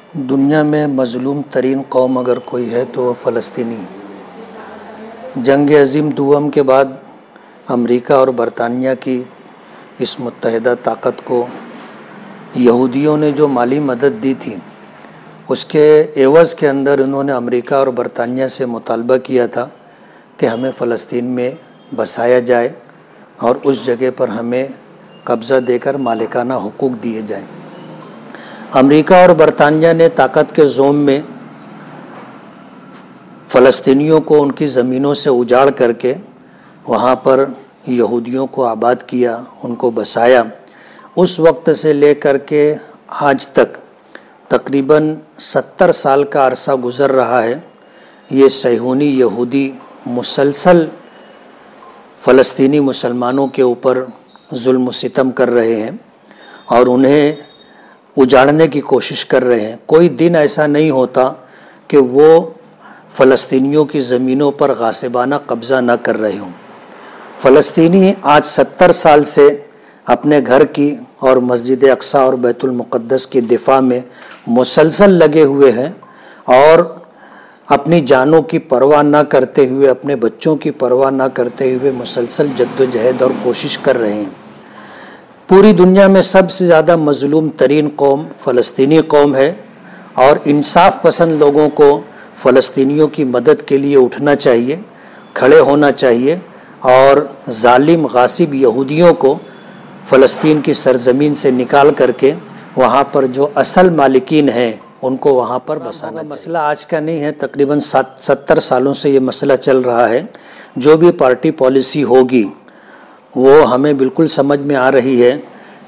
दुनिया में मज़लूम तरीन कौम अगर कोई है तो वह फ़लस्तीनी। जंग अज़ीम दुअम के बाद अमेरिका और बरतानिया की इस मुत्तहिदा ताकत को यहूदियों ने जो माली मदद दी थी, उसके एवज़ के अंदर उन्होंने अमेरिका और बरतानिया से मुतालबा किया था कि हमें फ़लस्तीन में बसाया जाए और उस जगह पर हमें कब्ज़ा देकर मालिकाना हुकूक दिए जाएं। अमेरिका और बरतानिया ने ताकत के ज़ोम में फ़लस्तीनियों को उनकी ज़मीनों से उजाड़ करके वहाँ पर यहूदियों को आबाद किया, उनको बसाया। उस वक्त से लेकर के आज तक तकरीबन 70 साल का अरसा गुज़र रहा है। ये सैहूनी यहूदी मुसलसल फ़लस्तीनी मुसलमानों के ऊपर जुल्म सितम कर रहे हैं और उन्हें उजाड़ने की कोशिश कर रहे हैं। कोई दिन ऐसा नहीं होता कि वो फ़लस्तीनियों की ज़मीनों पर गासिबाना कब्ज़ा न कर रहे हों। फ़लस्तीनी आज 70 साल से अपने घर की और मस्जिद अक्सा और बैतुल मुक़द्दस की दिफा में मुसलसल लगे हुए हैं और अपनी जानों की परवाह न करते हुए, अपने बच्चों की परवाह न करते हुए मुसलसल जद्दोजहद और कोशिश कर रहे हैं। पूरी दुनिया में सबसे ज़्यादा मज़लूम तरीन कौम फ़लस्तीनी कौम है और इंसाफ पसंद लोगों को फ़लस्तीनियों की मदद के लिए उठना चाहिए, खड़े होना चाहिए और जालिम गासिब यहूदियों को फ़लस्तीन की सरज़मीन से निकाल करके वहाँ पर जो असल मालिकीन हैं उनको वहाँ पर बसाना चाहिए। मसला आज का नहीं है, तकरीबन 70 सालों से ये मसला चल रहा है। जो भी पार्टी पॉलिसी होगी वो हमें बिल्कुल समझ में आ रही है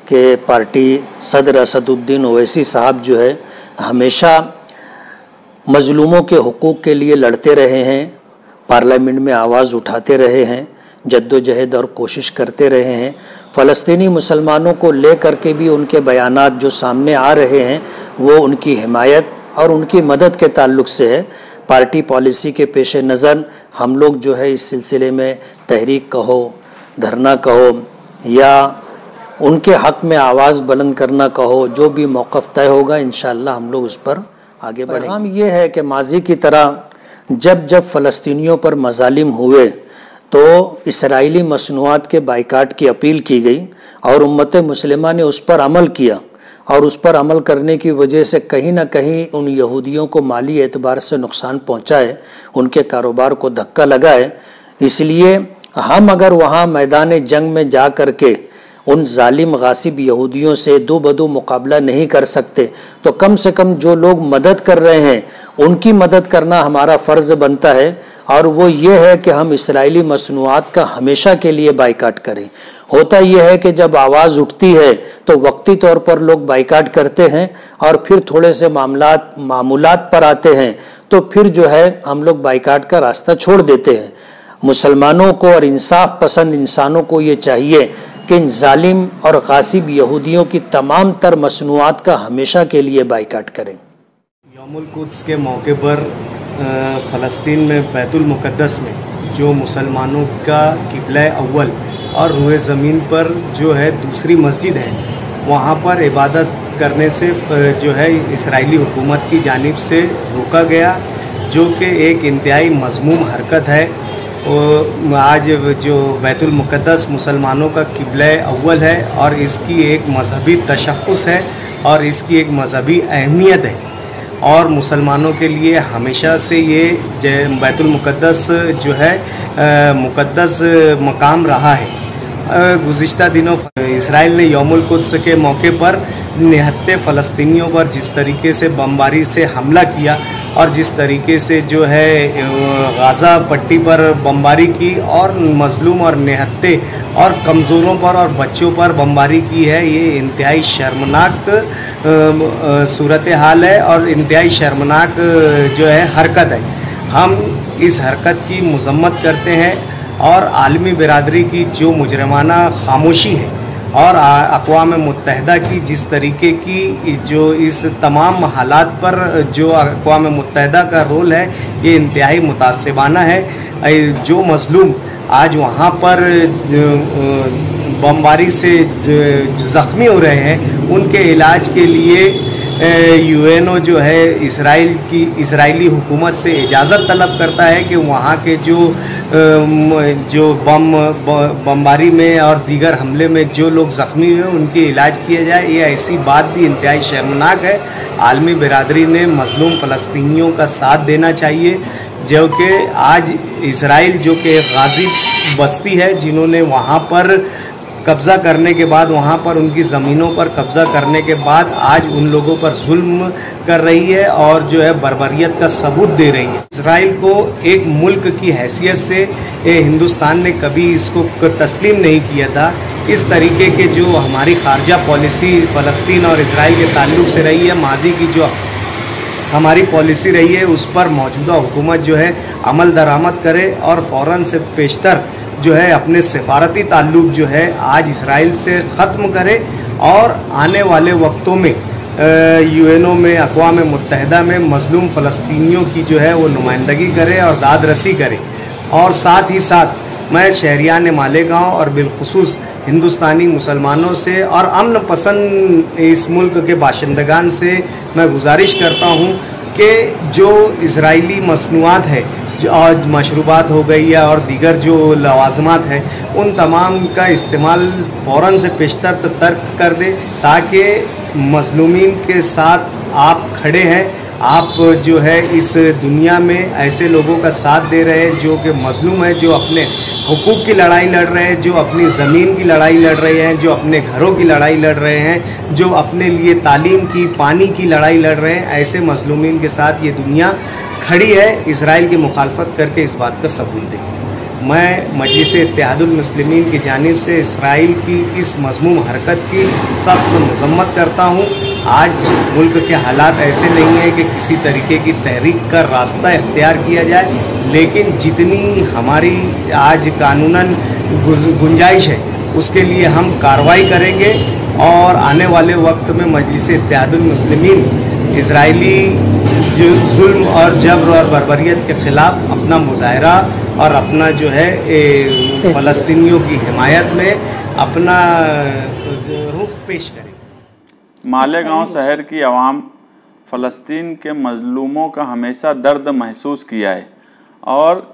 कि पार्टी सदर असदुद्दीन ओवैसी साहब जो है हमेशा मज़लूमों के हुकूक़ के लिए लड़ते रहे हैं, पार्लियामेंट में आवाज़ उठाते रहे हैं, जद्दोजहद और कोशिश करते रहे हैं। फ़लस्तीनी मुसलमानों को ले करके भी उनके बयानात जो सामने आ रहे हैं वो उनकी हिमायत और उनकी मदद के ताल्लुक़ से है। पार्टी पॉलिसी के पेश नज़र हम लोग जो है इस सिलसिले में तहरीक कहो, धरना कहो या उनके हक़ में आवाज़ बुलंद करना कहो, जो भी मौक़िफ़ तय होगा इंशाअल्लाह हम लोग उस पर आगे बढ़ेंगे। पैगाम ये है कि माजी की तरह जब जब फ़लस्तीनियों पर मज़ालिम हुए तो इसराइली मसनूआत के बाइकाट की अपील की गई और उम्मत मुस्लिमा ने उस पर अमल किया और उस पर अमल करने की वजह से कहीं ना कहीं उन यहूदियों को माली एतबार से नुकसान पहुँचा है, उनके कारोबार को धक्का लगा है। इसलिए हम अगर वहाँ मैदान जंग में जा कर के उन जालिम गासिब यहूदियों से दो बदो मुकाबला नहीं कर सकते तो कम से कम जो लोग मदद कर रहे हैं उनकी मदद करना हमारा फ़र्ज़ बनता है और वो ये है कि हम इसराइली मसनूआत का हमेशा के लिए बाइकाट करें। होता यह है कि जब आवाज़ उठती है तो वक्ती तौर पर लोग बाइकाट करते हैं और फिर थोड़े से मामूलात पर आते हैं तो फिर जो है हम लोग बाइकाट का रास्ता छोड़ देते हैं। मुसलमानों को और इंसाफ पसंद इंसानों को ये चाहिए कि इन जालिम और गासिब यहूदियों की तमाम तर मसनूआत का हमेशा के लिए बाइकाट करें। यौमुल कुद्स के मौके पर फ़लस्तीन में बैतुल मुक़द्दस में जो मुसलमानों का किबला अव्वल और रूए ज़मीन पर जो है दूसरी मस्जिद है, वहाँ पर इबादत करने से जो है इसराइली हुकूमत की जानिब से रोका गया, जो कि एक इंतहाई मज़मूम हरकत है। आज जो बैतुल मुक़द्दस मुसलमानों का किबला अव्वल है और इसकी एक मज़हबी तशख़्ख़ुस है और इसकी एक मज़हबी अहमियत है और मुसलमानों के लिए हमेशा से ये बैतुल मुक़द्दस जो है मुक़द्दस मकाम रहा है। गुज़िश्ता दिनों इसराइल ने यौमुल कुद्स के मौके पर निहत्ते फ़लस्तीनियों पर जिस तरीके से बमबारी से हमला किया और जिस तरीके से जो है गाज़ा पट्टी पर बमबारी की और मज़लूम और निहत्ते और कमज़ोरों पर और बच्चों पर बमबारी की है, ये इंतहाई शर्मनाक सूरत हाल है और इंतहाई शर्मनाक जो है हरकत है। हम इस हरकत की मज़म्मत करते हैं और आलमी बिरादरी की जो मुजरमाना खामोशी है और अक़वाम मुत्तहिदा की जिस तरीके की जो इस तमाम हालात पर जो अक़वाम मुत्तहिदा का रोल है, ये इंतहाई मुतासिबाना है। जो मज़लूम आज वहाँ पर बमबारी से ज़ख्मी हो रहे हैं, उनके इलाज के लिए यूएनओ जो है इजरायली हुकूमत से इजाज़त तलब करता है कि वहाँ के जो बमबारी में और दीगर हमले में जो लोग ज़ख्मी हुए उनकी इलाज किया जाए। ये ऐसी बात भी इंतहाई शर्मनाक है। आलमी बिरादरी ने मज़लूम फ़लस्तीनियों का साथ देना चाहिए, जो कि आज इसराइल जो कि गाजी बस्ती है, जिन्होंने वहाँ पर कब्ज़ा करने के बाद, वहाँ पर उनकी ज़मीनों पर कब्ज़ा करने के बाद आज उन लोगों पर जुल्म कर रही है और जो है बर्बरियत का सबूत दे रही है। इसराइल को एक मुल्क की हैसियत से हिंदुस्तान ने कभी इसको तस्लीम नहीं किया था। इस तरीके के जो हमारी खारजा पॉलिसी फ़लस्तीन और इसराइल के ताल्लुक़ से रही है, माजी की जो हमारी पॉलिसी रही है, उस पर मौजूदा हुकूमत जो है अमल दरामद करे और फ़ौरन से पेशतर जो है अपने सिफारती ताल्लुक़ जो है आज इसराइल से ख़त्म करे और आने वाले वक्तों में यूएनओ में, अक़वाम मुत्तहिदा में मज़लूम फ़लस्तीनियों की जो है वो नुमाइंदगी करे और दाद रसी करे। और साथ ही साथ मैं शहरियान मालेगांव और बिलखुसूस हिंदुस्तानी मुसलमानों से और अमन पसंद इस मुल्क के बाशिंदगान से मैं गुजारिश करता हूँ कि जो इजरायली मसनूआत है और मशरूबात हो गई है और दीगर जो लवाजमात हैं, उन तमाम का इस्तेमाल फ़ौरन से पेशतर तर्क कर दे, ताकि मज़लूमीन के साथ आप खड़े हैं। आप जो है इस दुनिया में ऐसे लोगों का साथ दे रहे हैं जो कि मज़लूम है, जो अपने हुकूक की लड़ाई लड़ रहे हैं, जो अपनी ज़मीन की लड़ाई लड़ रहे हैं, जो अपने घरों की लड़ाई लड़ रहे हैं, जो अपने लिए तालीम की, पानी की लड़ाई लड़ रहे हैं। ऐसे मज़लूमीन के साथ ये दुनिया खड़ी है। इसराइल की मुखालफत करके इस बात का सबूत दें। मैं मजलिस इत्तेहादुल मुस्लिमीन की जानिब से इसराइल की इस मज़मूम हरकत की सख्त मज़म्मत करता हूँ। आज मुल्क के हालात ऐसे नहीं हैं कि किसी तरीके की तहरीक का रास्ता इख्तियार किया जाए, लेकिन जितनी हमारी आज कानूनन गुंजाइश है उसके लिए हम कार्रवाई करेंगे और आने वाले वक्त में मजलिस इत्तेहादुल मुस्लिमीन इसराइली जो जुल्म और जबर और बर्बरियत के ख़िलाफ़ अपना मुजाहरा और अपना जो है फ़लस्तीनियों की हिमायत में अपना रुख पेश करें। मालेगांव शहर की आवाम फ़लस्तीन के मज़लूमों का हमेशा दर्द महसूस किया है और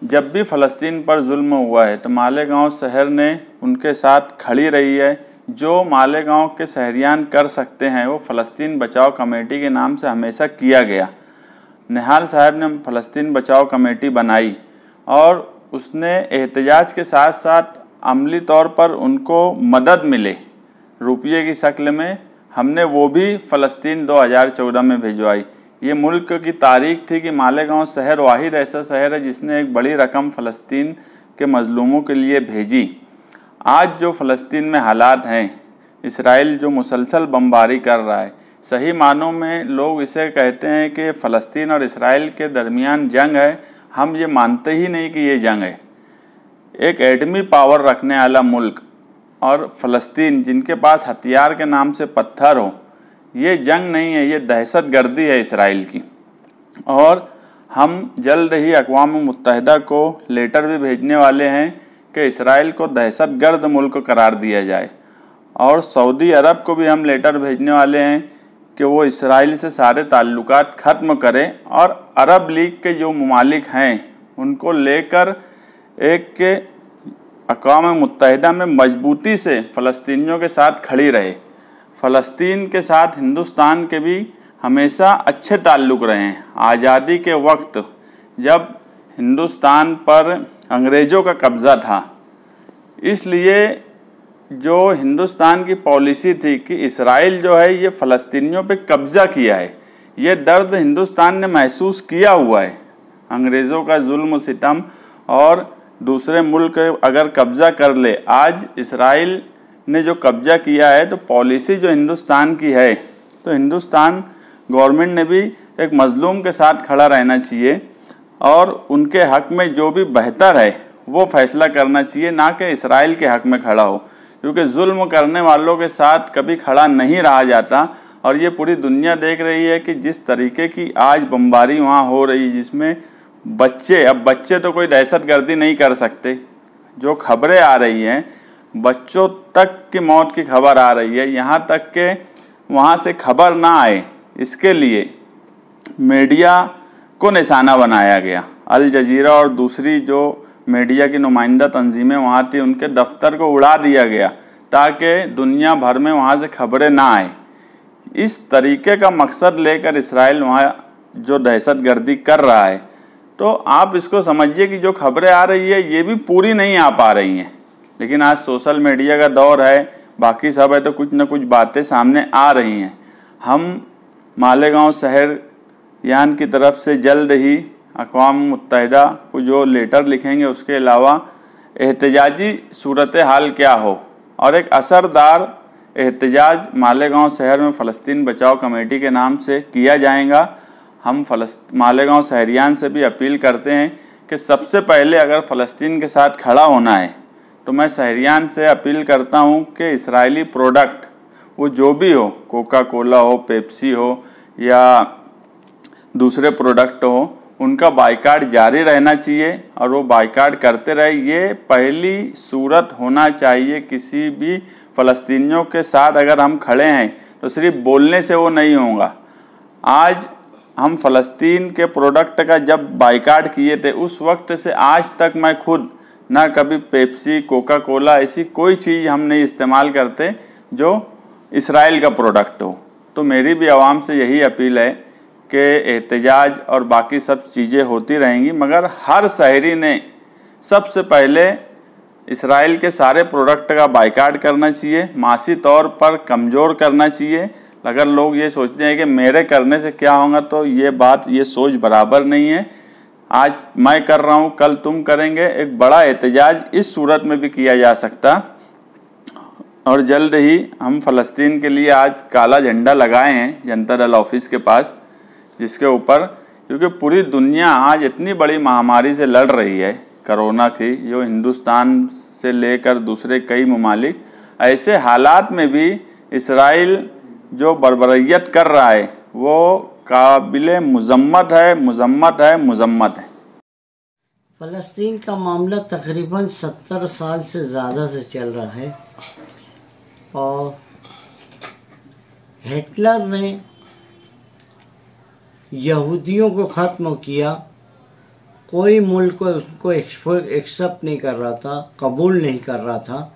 जब भी फ़लस्तीन पर जुल्म हुआ है तो मालेगांव शहर ने उनके साथ खड़ी रही है। जो मालेगांव के शहरियान कर सकते हैं वो फ़लस्तीन बचाओ कमेटी के नाम से हमेशा किया गया। निहाल साहब ने फ़लस्तीन बचाओ कमेटी बनाई और उसने एहतजाज के साथ साथ अमली तौर पर उनको मदद मिले रुपये की शक्ल में, हमने वो भी फ़लस्तीन 2014 में भिजवाई। ये मुल्क की तारीख थी कि मालेगांव शहर वाहिद ऐसा शहर है जिसने एक बड़ी रकम फ़लस्तीन के मज़लूमों के लिए भेजी। आज जो फ़लस्तीन में हालात हैं, इसराइल जो मुसलसल बमबारी कर रहा है, सही मानों में लोग इसे कहते हैं कि फ़लस्तीन और इसराइल के दरमियान जंग है। हम ये मानते ही नहीं कि ये जंग है। एक एटमी पावर रखने वाला मुल्क और फ़लस्तीन जिनके पास हथियार के नाम से पत्थर हो, ये जंग नहीं है, ये दहशतगर्दी है इसराइल की। और हम जल्द ही अक़वाम मुत्तहिदा को लेटर भी भेजने वाले हैं कि इसराइल को दहशतगर्द मुल्क करार दिया जाए और सऊदी अरब को भी हम लेटर भेजने वाले हैं कि वो इसराइल से सारे ताल्लुकात ख़त्म करें और अरब लीग के जो ममालिक हैं उनको लेकर एक के अक़वाम मुत्तहिदा में मजबूती से फ़लस्तीनियों के साथ खड़ी रहे। फ़लस्तीन के साथ हिंदुस्तान के भी हमेशा अच्छे ताल्लुक़ रहे हैं। आज़ादी के वक्त जब हिंदुस्तान पर अंग्रेज़ों का कब्ज़ा था, इसलिए जो हिंदुस्तान की पॉलिसी थी कि इसराइल जो है ये फ़लस्तीनियों पे कब्ज़ा किया है, ये दर्द हिंदुस्तान ने महसूस किया हुआ है। अंग्रेज़ों का जुल्म सितम और दूसरे मुल्क अगर कब्ज़ा कर ले, आज इसराइल ने जो कब्ज़ा किया है तो पॉलिसी जो हिंदुस्तान की है, तो हिंदुस्तान गवर्नमेंट ने भी एक मज़लूम के साथ खड़ा रहना चाहिए और उनके हक़ में जो भी बेहतर है वो फ़ैसला करना चाहिए, ना कि इसराइल के हक़ में खड़ा हो, क्योंकि जुल्म करने वालों के साथ कभी खड़ा नहीं रहा जाता। और ये पूरी दुनिया देख रही है कि जिस तरीके की आज बमबारी वहाँ हो रही है, जिसमें बच्चे तो कोई दहशतगर्दी नहीं कर सकते, जो खबरें आ रही हैं बच्चों तक की मौत की खबर आ रही है, यहाँ तक कि वहाँ से खबर ना आए इसके लिए मीडिया को निशाना बनाया गया। अल जजीरा और दूसरी जो मीडिया की नुमाइंदा तंजीमें वहाँ थी, उनके दफ्तर को उड़ा दिया गया ताकि दुनिया भर में वहाँ से खबरें ना आए। इस तरीके का मकसद लेकर इसराइल वहाँ जो दहशतगर्दी कर रहा है, तो आप इसको समझिए कि जो खबरें आ रही है ये भी पूरी नहीं आ पा रही हैं। लेकिन आज सोशल मीडिया का दौर है, बाकी सब है, तो कुछ न कुछ बातें सामने आ रही हैं। हम मालेगांव शहर यान की तरफ से जल्द ही अक़वाम मुत्तहिदा को जो लेटर लिखेंगे, उसके अलावा एहतजाजी सूरत हाल क्या हो और एक असरदार एहतजाज मालेगांव शहर में फ़लस्तीन बचाओ कमेटी के नाम से किया जाएगा। हम मालेगांव शहरियान से भी अपील करते हैं कि सबसे पहले अगर फ़लस्तीन के साथ खड़ा होना है तो मैं शहरियान से अपील करता हूं कि इस्राएली प्रोडक्ट वो जो भी हो, कोका कोला हो, पेप्सी हो या दूसरे प्रोडक्ट हो, उनका बाइकाट जारी रहना चाहिए और वो बाइकाट करते रहे। ये पहली सूरत होना चाहिए। किसी भी फ़लस्तीनियों के साथ अगर हम खड़े हैं तो सिर्फ बोलने से वो नहीं होगा। आज हम फ़लस्तीन के प्रोडक्ट का जब बाइकाट किए थे, उस वक्त से आज तक मैं खुद ना कभी पेप्सी, कोका कोला ऐसी कोई चीज़ हम नहीं इस्तेमाल करते जो इसराइल का प्रोडक्ट हो। तो मेरी भी आवाम से यही अपील है कि एहतजाज और बाकी सब चीज़ें होती रहेंगी, मगर हर शहरी ने सबसे पहले इसराइल के सारे प्रोडक्ट का बाइकाट करना चाहिए, मासी तौर पर कमज़ोर करना चाहिए। अगर लोग ये सोचते हैं कि मेरे करने से क्या होगा, तो ये सोच बराबर नहीं है। आज मैं कर रहा हूँ, कल तुम करेंगे। एक बड़ा एहतजाज इस सूरत में भी किया जा सकता और जल्द ही हम फ़लस्तीन के लिए आज काला झंडा लगाए हैं जनता दल ऑफिस के पास, जिसके ऊपर, क्योंकि पूरी दुनिया आज इतनी बड़ी महामारी से लड़ रही है कोरोना की, जो हिंदुस्तान से लेकर दूसरे कई ममालिक, ऐसे हालात में भी इसराइल जो बर्बरियत कर रहा है वो काबिले मुज़म्मत है, मुज़म्मत है, मुज़म्मत है। फ़लस्तीन का मामला तकरीबन 70 साल से ज़्यादा से चल रहा है और हिटलर ने यहूदियों को ख़त्म किया। कोई मुल्क उसको एक्सेप्ट नहीं कर रहा था, कबूल नहीं कर रहा था।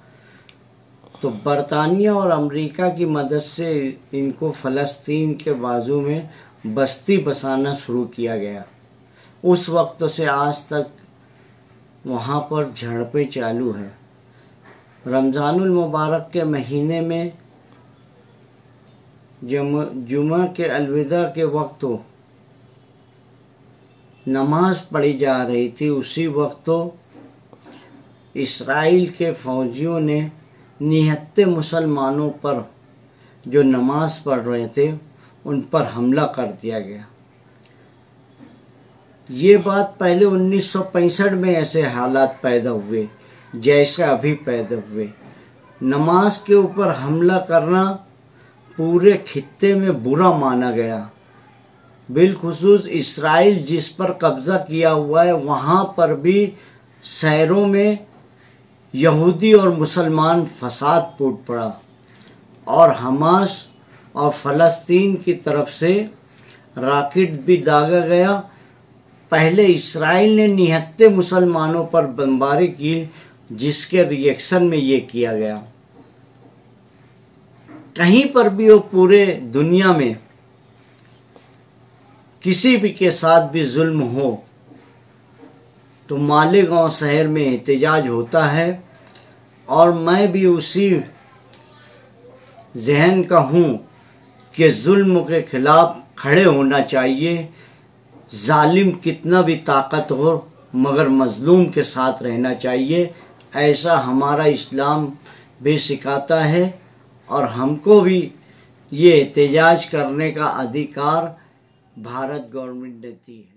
तो बरतानिया और अमेरिका की मदद से इनको फ़लस्तीन के बाजू में बस्ती बसाना शुरू किया गया। उस वक्त से आज तक वहाँ पर झड़पें चालू हैं। रमज़ानुल मुबारक के महीने में जुमा के अलविदा के वक्त नमाज पढ़ी जा रही थी, उसी वक्त इसराइल के फौजियों ने निहत्ते मुसलमानों पर जो नमाज पढ़ रहे थे उन पर हमला कर दिया गया। ये बात पहले 1965 में ऐसे हालात पैदा हुए जैसे अभी पैदा हुए। नमाज के ऊपर हमला करना पूरे खित्ते में बुरा माना गया। बिलखुसूस इसराइल जिस पर कब्जा किया हुआ है, वहाँ पर भी शहरों में यहूदी और मुसलमान फसाद फूट पड़ा और हमास और फ़लस्तीन की तरफ से रॉकेट भी दागा गया। पहले इसराइल ने निहत्ते मुसलमानों पर बमबारी की, जिसके रिएक्शन में ये किया गया। कहीं पर भी हो पूरे दुनिया में किसी भी के साथ भी जुल्म हो तो मालेगांव शहर में एहतजाज होता है और मैं भी उसी जहन का हूँ कि जुल्म के खिलाफ खड़े होना चाहिए। जालिम कितना भी ताकत हो मगर मजलूम के साथ रहना चाहिए, ऐसा हमारा इस्लाम भी सिखाता है और हमको भी ये एहतजाज करने का अधिकार भारत गवर्नमेंट देती है।